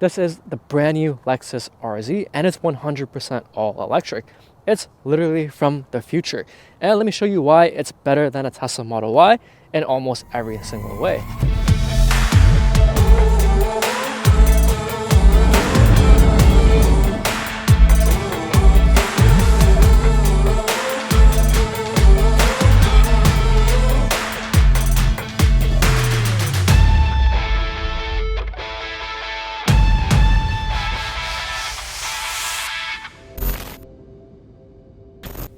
This is the brand new Lexus RZ and it's 100% all electric. It's literally from the future. And let me show you why it's better than a Tesla Model Y in almost every single way.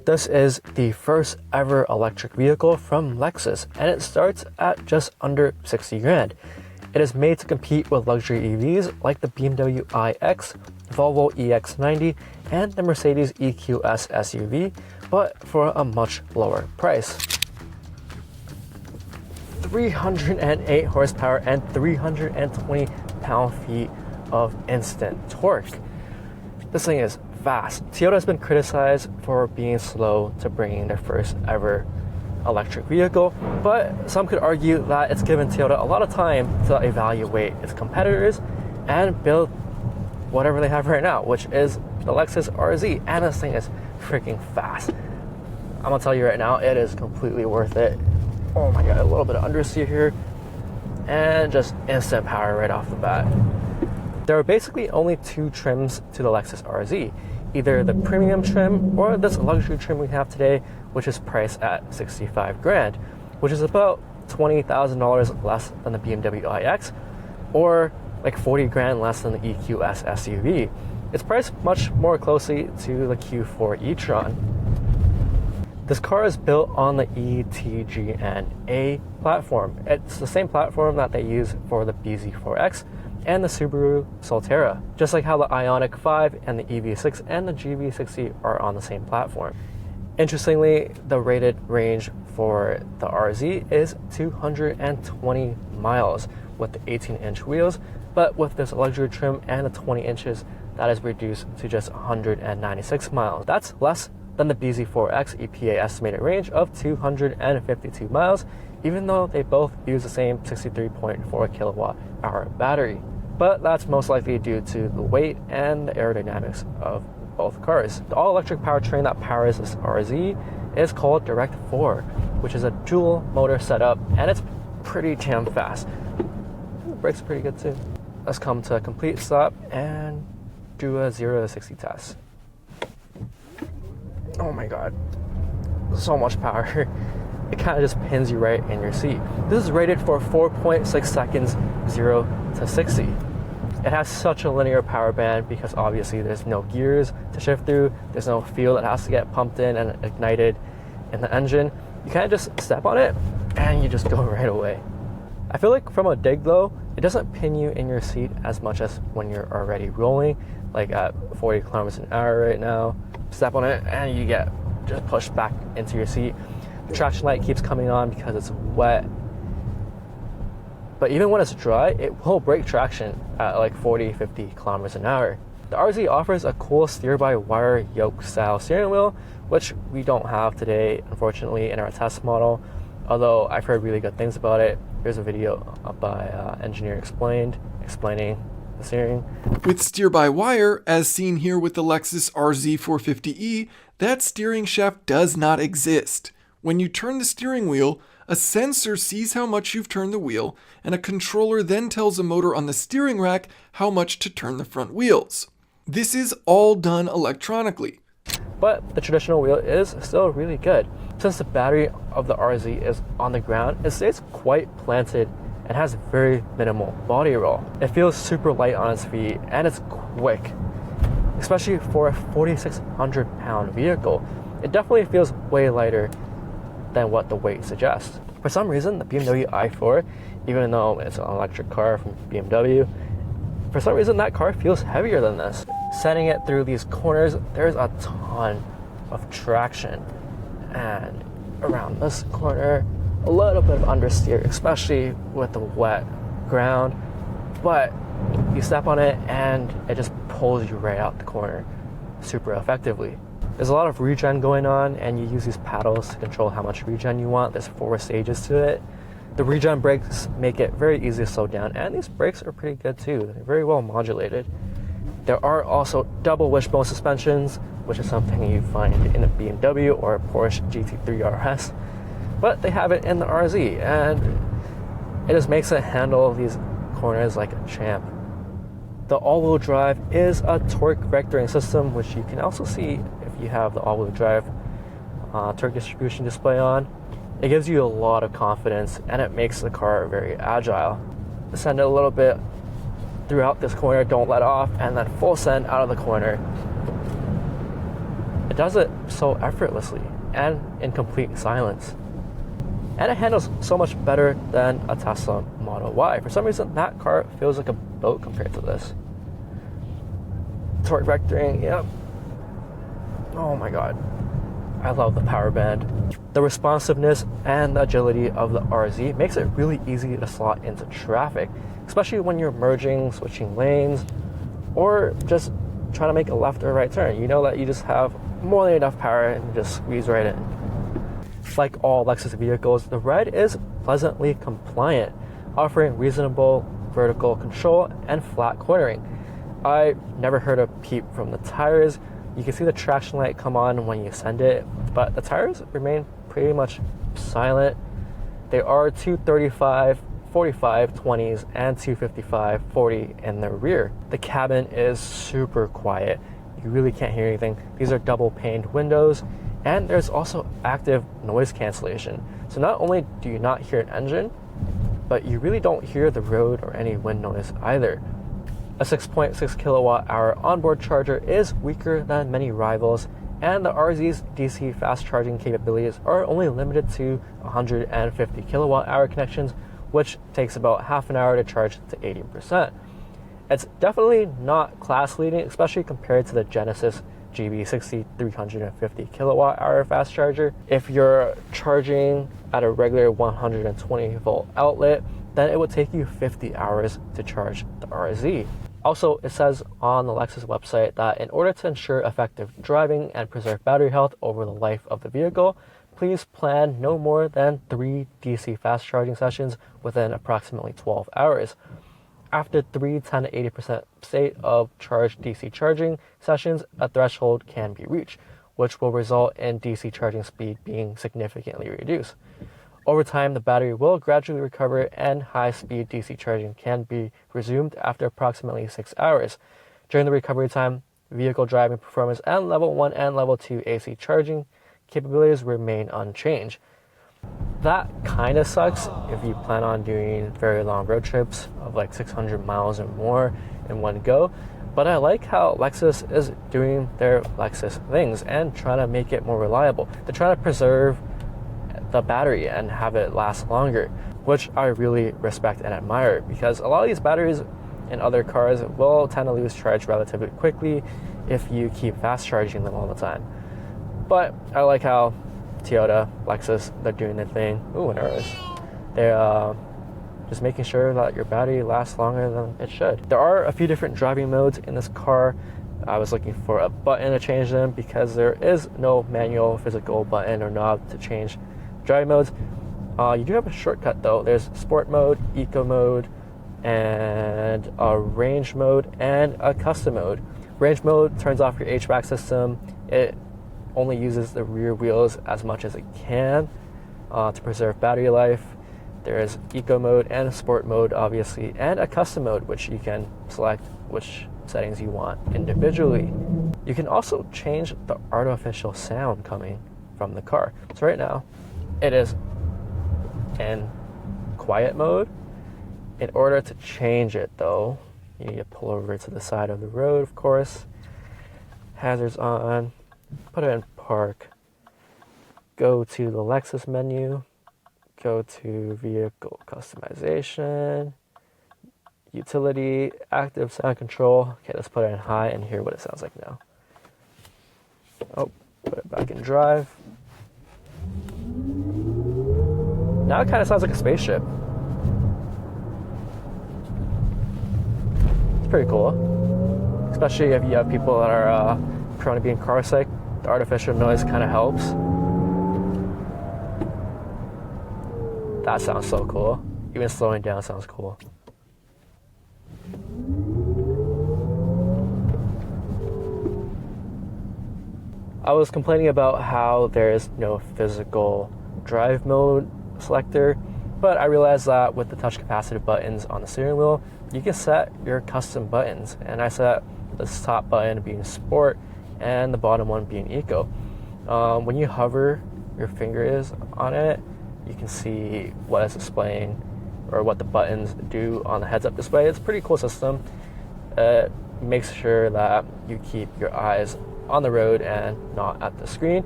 This is the first ever electric vehicle from Lexus, and it starts at just under 60 grand. It is made to compete with luxury EVs like the BMW iX, Volvo EX90, and the Mercedes EQS SUV, but for a much lower price. 308 horsepower and 320 pound-feet of instant torque. This thing is fast. Toyota has been criticized for being slow to bringing their first ever electric vehicle, but some could argue that it's given Toyota a lot of time to evaluate its competitors and build whatever they have right now, which is the Lexus RZ, and this thing is freaking fast. I'm gonna tell you right now, it is completely worth it. Oh my god, a little bit of understeer here, and just instant power right off the bat. There are basically only two trims to the Lexus RZ, either the premium trim or this luxury trim we have today, which is priced at 65 grand, which is about $20,000 less than the BMW iX, or like 40 grand less than the EQS SUV. It's priced much more closely to the Q4 e-tron. This car is built on the ETGN-A platform. It's the same platform that they use for the BZ4X and the Subaru Solterra, just like how the Ioniq 5 and the EV6 and the GV60 are on the same platform. Interestingly, the rated range for the RZ is 220 miles with the 18-inch wheels, but with this luxury trim and the 20 inches, that is reduced to just 196 miles. That's less than the BZ4X EPA estimated range of 252 miles, even though they both use the same 63.4 kilowatt hour battery. But that's most likely due to the weight and the aerodynamics of both cars. The all-electric powertrain that powers this RZ is called Direct 4, which is a dual motor setup, and it's pretty damn fast. The brakes are pretty good too. Let's come to a complete stop and do a 0 to 60 test. Oh my god, so much power. It kind of just pins you right in your seat. This is rated for 4.6 seconds 0 to 60. It has such a linear power band because obviously there's no gears to shift through, there's no fuel that has to get pumped in and ignited in the engine. You kind of just step on it and you just go right away. I feel like from a dig though, it doesn't pin you in your seat as much as when you're already rolling, like at 40 kilometers an hour right now. Step on it and you get just pushed back into your seat. The traction light keeps coming on because it's wet. But even when it's dry, it will break traction at like 40, 50 kilometers an hour. The RZ offers a cool steer-by-wire yoke-style steering wheel, which we don't have today, unfortunately, in our test model, although I've heard really good things about it. Here's a video by Engineer explaining the steering. With steer-by-wire, as seen here with the Lexus RZ 450e, that steering shaft does not exist. When you turn the steering wheel, a sensor sees how much you've turned the wheel, and a controller then tells a motor on the steering rack how much to turn the front wheels. This is all done electronically. But the traditional wheel is still really good. Since the battery of the RZ is on the ground, it stays quite planted and has very minimal body roll. It feels super light on its feet and it's quick, especially for a 4,600 pound vehicle. It definitely feels way lighter than what the weight suggests. For some reason, the BMW i4, even though it's an electric car from BMW, for some reason that car feels heavier than this. Setting it through these corners, there's a ton of traction. And around this corner, a little bit of understeer, especially with the wet ground. But you step on it and it just pulls you right out the corner super effectively. There's a lot of regen going on, and you use these paddles to control how much regen you want. There's 4 stages to it. The Regen brakes make it very easy to slow down, and these brakes are pretty good too. They're very well modulated. There are also double wishbone suspensions, which is something you find in a BMW or a Porsche GT3 RS, but they have it in the RZ, and it just makes it handle these corners like a champ. The all-wheel drive is a torque vectoring system, which you can also see if you have the all-wheel drive torque distribution display on. It gives you a lot of confidence, and it makes the car very agile. Send it a little bit throughout this corner, don't let off, and then full send out of the corner. It does it so effortlessly and in complete silence. And it handles so much better than a Tesla Model Y. For some reason, that car feels like a boat compared to this. Torque vectoring, yep. Oh my god. I love the power band. The responsiveness and the agility of the RZ makes it really easy to slot into traffic, especially when you're merging, switching lanes, or just trying to make a left or right turn. You know that you just have more than enough power and just squeeze right in. Like all Lexus vehicles, the Red is pleasantly compliant, offering reasonable vertical control and flat cornering. I never heard a peep from the tires. You can see the traction light come on when you send it, but the tires remain pretty much silent. They are 235 45 20s and 255 40 in the rear. The cabin is super quiet. You really can't hear anything. These are double paned windows, and there's also active noise cancellation. So not only do you not hear an engine, but you really don't hear the road or any wind noise either. A 6.6 kilowatt hour onboard charger is weaker than many rivals, and the RZ's DC fast charging capabilities are only limited to 150 kilowatt hour connections, which takes about half an hour to charge to 80%. It's definitely not class leading, especially compared to the Genesis GB60 350 kilowatt hour fast charger. If you're charging at a regular 120 volt outlet, then it would take you 50 hours to charge the RZ. Also, it says on the Lexus website that in order to ensure effective driving and preserve battery health over the life of the vehicle, please plan no more than 3 DC fast charging sessions within approximately 12 hours. After 3 10 to 80% state of charged DC charging sessions, a threshold can be reached, which will result in DC charging speed being significantly reduced. Over time, the battery will gradually recover, and high-speed DC charging can be resumed after approximately 6 hours. During the recovery time, vehicle driving performance and level 1 and level 2 AC charging capabilities remain unchanged. That kind of sucks if you plan on doing very long road trips of like 600 miles or more in one go, but I like how Lexus is doing their Lexus things and trying to make it more reliable. They're trying to preserve the battery and have it last longer, which I really respect and admire, because a lot of these batteries in other cars will tend to lose charge relatively quickly if you keep fast charging them all the time. But I like how Toyota, Lexus, they're doing their thing. Ooh, an Urus. They're just making sure that your battery lasts longer than it should. There are a few different driving modes in this car. I was looking for a button to change them because there is no manual physical button or knob to change driving modes. You do have a shortcut though. There's sport mode, eco mode, and a range mode and a custom mode. Range mode turns off your HVAC system. It only uses the rear wheels as much as it can to preserve battery life. There's eco mode and sport mode, obviously, and a custom mode, which you can select which settings you want individually. You can also change the artificial sound coming from the car. So right now, it is in quiet mode. In order to change it though, you need to pull over to the side of the road, of course. Hazards on, put it in park. Go to the Lexus menu, go to vehicle customization, utility, active sound control. Okay, let's put it in high and hear what it sounds like now. Oh, put it back in drive. Now it kind of sounds like a spaceship. It's pretty cool. Especially if you have people that are prone to being car sick, the artificial noise kind of helps. That sounds so cool. Even slowing down sounds cool. I was complaining about how there is no physical drive mode selector, but I realized that with the touch capacitive buttons on the steering wheel, you can set your custom buttons. And I set this top button being sport and the bottom one being eco. When you hover your finger is on it, you can see what it's displaying or what the buttons do on the heads-up display. It's a pretty cool system. It makes sure that you keep your eyes on the road and not at the screen.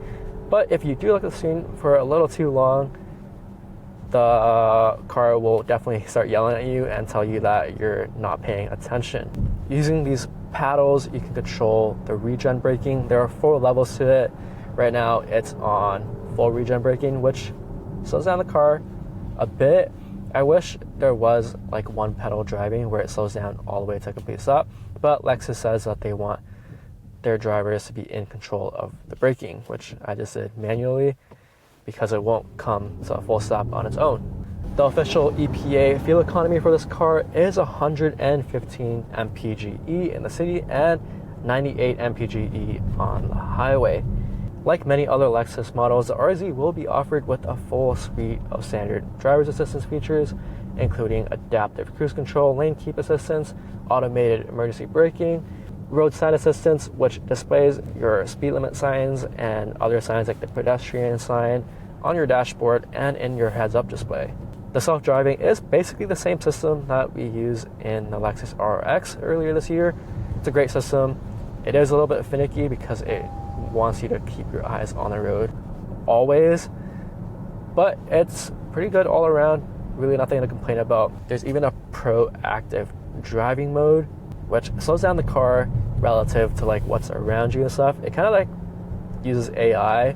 But if you do look at the screen for a little too long, the car will definitely start yelling at you and tell you that you're not paying attention. Using these paddles, you can control the regen braking. There are 4 levels to it. Right now, it's on full regen braking, which slows down the car a bit. I wish there was like one pedal driving where it slows down all the way to a complete stop, but Lexus says that they want their drivers to be in control of the braking, which I just did manually because it won't come to a full stop on its own. The official EPA fuel economy for this car is 115 mpge in the city and 98 mpge on the highway. Like many other Lexus models, the RZ will be offered with a full suite of standard driver's assistance features, including adaptive cruise control, lane keep assistance, automated emergency braking, roadside assistance, which displays your speed limit signs and other signs like the pedestrian sign on your dashboard and in your heads-up display. The self-driving is basically the same system that we use in the Lexus RX earlier this year. It's a great system. It is a little bit finicky because it wants you to keep your eyes on the road always, but it's pretty good all around. Really nothing to complain about. There's even a proactive driving mode, which slows down the car relative to like what's around you and stuff. It kind of like uses AI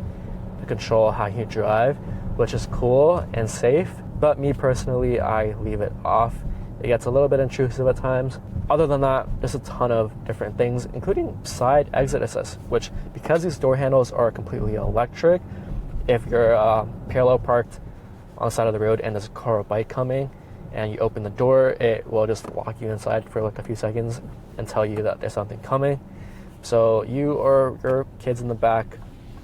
to control how you drive, which is cool and safe. But me personally, I leave it off. It gets a little bit intrusive at times. Other than that, there's a ton of different things, including side exit assist, which because these door handles are completely electric, if you're parallel parked on the side of the road and there's a car or bike coming, and you open the door, it will just lock you inside for like a few seconds and tell you that there's something coming. So you or your kids in the back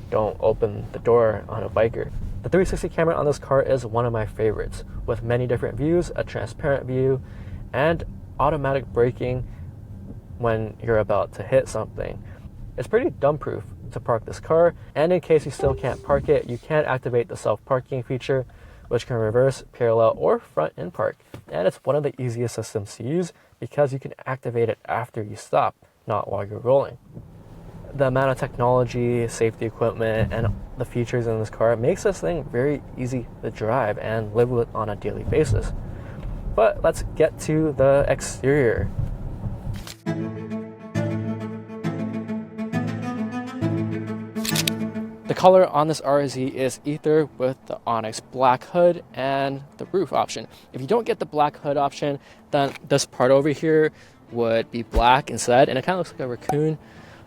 don't open the door on a biker. The 360 camera on this car is one of my favorites, with many different views, a transparent view, and automatic braking when you're about to hit something. It's pretty dumb-proof to park this car, and in case you still can't park it, you can activate the self-parking feature, which can reverse, parallel, or front in park. And it's one of the easiest systems to use because you can activate it after you stop, not while you're rolling. The amount of technology, safety equipment, and the features in this car makes this thing very easy to drive and live with on a daily basis. But let's get to the exterior. The color on this RZ is Ether with the Onyx black hood and the roof option. If you don't get the black hood option, then this part over here would be black instead, and it kind of looks like a raccoon.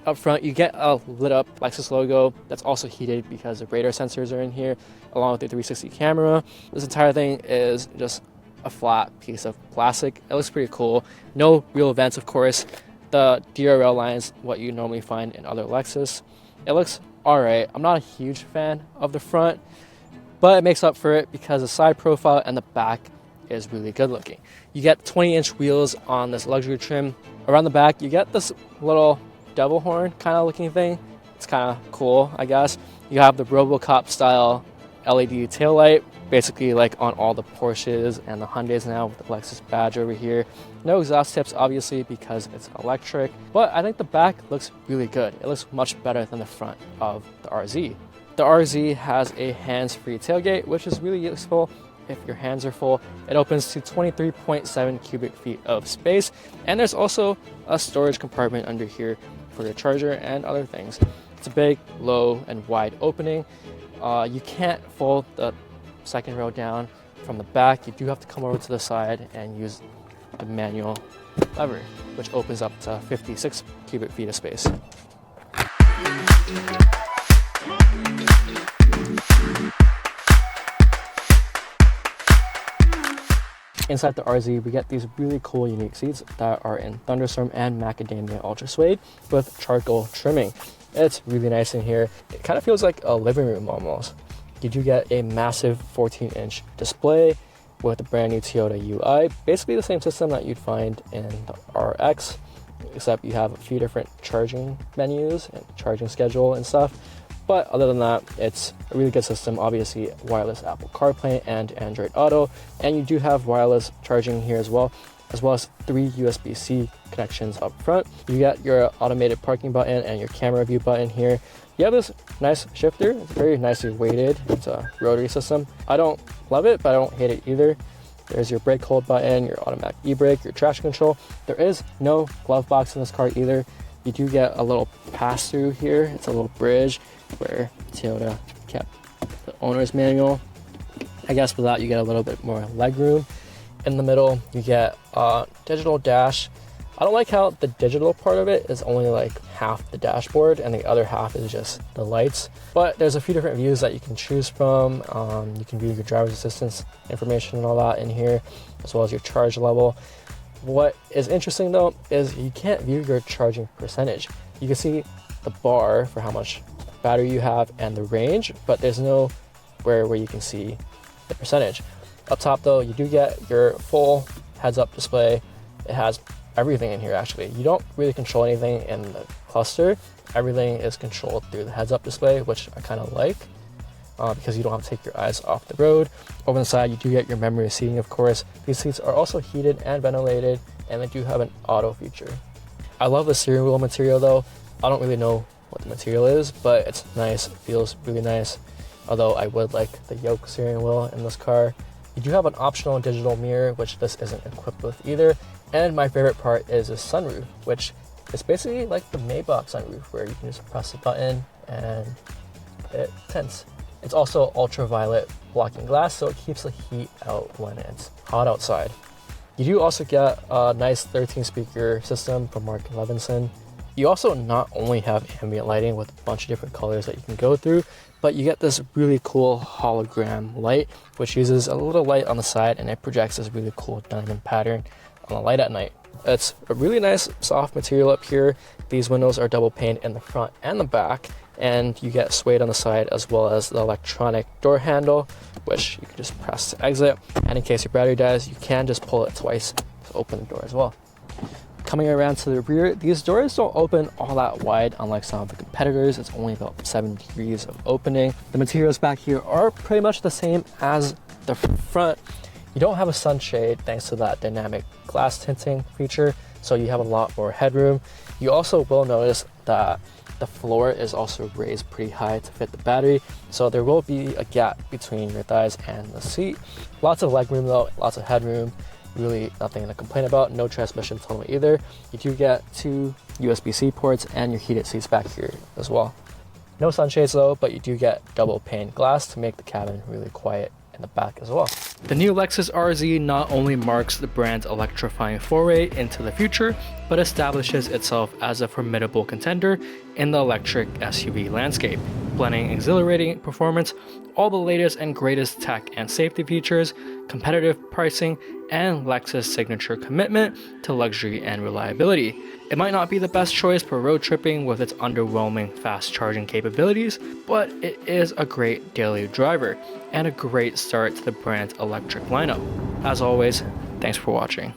Up front, you get a lit up Lexus logo that's also heated because the radar sensors are in here, along with the 360 camera. This entire thing is just a flat piece of plastic. It looks pretty cool. No real vents, of course. The DRL line is what you normally find in other Lexus. It looks alright. I'm not a huge fan of the front, but it makes up for it because the side profile and the back is really good looking. You get 20-inch wheels on this luxury trim. Around the back, you get this little devil horn kind of looking thing. It's kind of cool, I guess. You have the RoboCop style LED taillight, basically like on all the Porsches and the Hyundais now with the Lexus badge over here. No exhaust tips, obviously, because it's electric, but I think the back looks really good. It looks much better than the front of the RZ. The RZ has a hands-free tailgate, which is really useful if your hands are full. It opens to 23.7 cubic feet of space, and there's also a storage compartment under here for your charger and other things. It's a big, low, and wide opening. You can't fold the second row down from the back. You do have to come over to the side and use the manual lever, which opens up to 56 cubic feet of space. Inside the RZ, we get these really cool unique seats that are in Thunderstorm and Macadamia Ultra Suede with charcoal trimming. It's really nice in here. It kind of feels like a living room almost. You do get a massive 14-inch display with the brand new Toyota UI, basically the same system that you'd find in the RX, except you have a few different charging menus and charging schedule and stuff. But other than that, it's a really good system. Obviously, wireless Apple CarPlay and Android Auto, and you do have wireless charging here as well as 3 USB-C connections up front. You got your automated parking button and your camera view button here. You have this nice shifter. It's very nicely weighted. It's a rotary system. I don't love it, but I don't hate it either. There's your brake hold button, your automatic e-brake, your traction control. There is no glove box in this car either. You do get a little pass-through here. It's a little bridge where Toyota kept the owner's manual. I guess with that, you get a little bit more leg room. In the middle, you get a digital dash. I don't like how the digital part of it is only like half the dashboard and the other half is just the lights. But there's a few different views that you can choose from. You can view your driver's assistance information and all that in here, as well as your charge level. What is interesting though is you can't view your charging percentage. You can see the bar for how much battery you have and the range, but there's no where you can see the percentage. Up top though, you do get your full heads-up display. It has everything in here actually. You don't really control anything in the cluster. Everything is controlled through the heads-up display, which I kind of like because you don't have to take your eyes off the road. Over the side, you do get your memory seating, of course. These seats are also heated and ventilated, and they do have an auto feature. I love the steering wheel material though. I don't really know what the material is, but it's nice. It feels really nice. Although I would like the yoke steering wheel in this car. You do have an optional digital mirror, which this isn't equipped with either. And my favorite part is a sunroof, which is basically like the Maybach sunroof, where you can just press a button and it tints. It's also ultraviolet blocking glass, so it keeps the heat out when it's hot outside. You do also get a nice 13-speaker system from Mark Levinson. You also not only have ambient lighting with a bunch of different colors that you can go through, but you get this really cool hologram light, which uses a little light on the side and it projects this really cool diamond pattern on the light at night. It's a really nice soft material up here. These windows are double paned in the front and the back, and you get suede on the side as well as the electronic door handle, which you can just press to exit. And in case your battery dies, you can just pull it twice to open the door as well. Coming around to the rear, these doors don't open all that wide unlike some of the competitors. It's only about 7 degrees of opening. The materials back here are pretty much the same as the front. You don't have a sunshade thanks to that dynamic glass tinting feature, so you have a lot more headroom. You also will notice that the floor is also raised pretty high to fit the battery, so there will be a gap between your thighs and the seat. Lots of legroom though, lots of headroom. Really nothing to complain about. No transmission tunnel either. You do get 2 USB-C ports and your heated seats back here as well. No sunshades though, but you do get double pane glass to make the cabin really quiet in the back as well. The new Lexus RZ not only marks the brand's electrifying foray into the future, but establishes itself as a formidable contender in the electric SUV landscape, blending exhilarating performance, all the latest and greatest tech and safety features, competitive pricing, and Lexus' signature commitment to luxury and reliability. It might not be the best choice for road tripping with its underwhelming fast charging capabilities, but it is a great daily driver and a great start to the brand's electric lineup. As always, thanks for watching.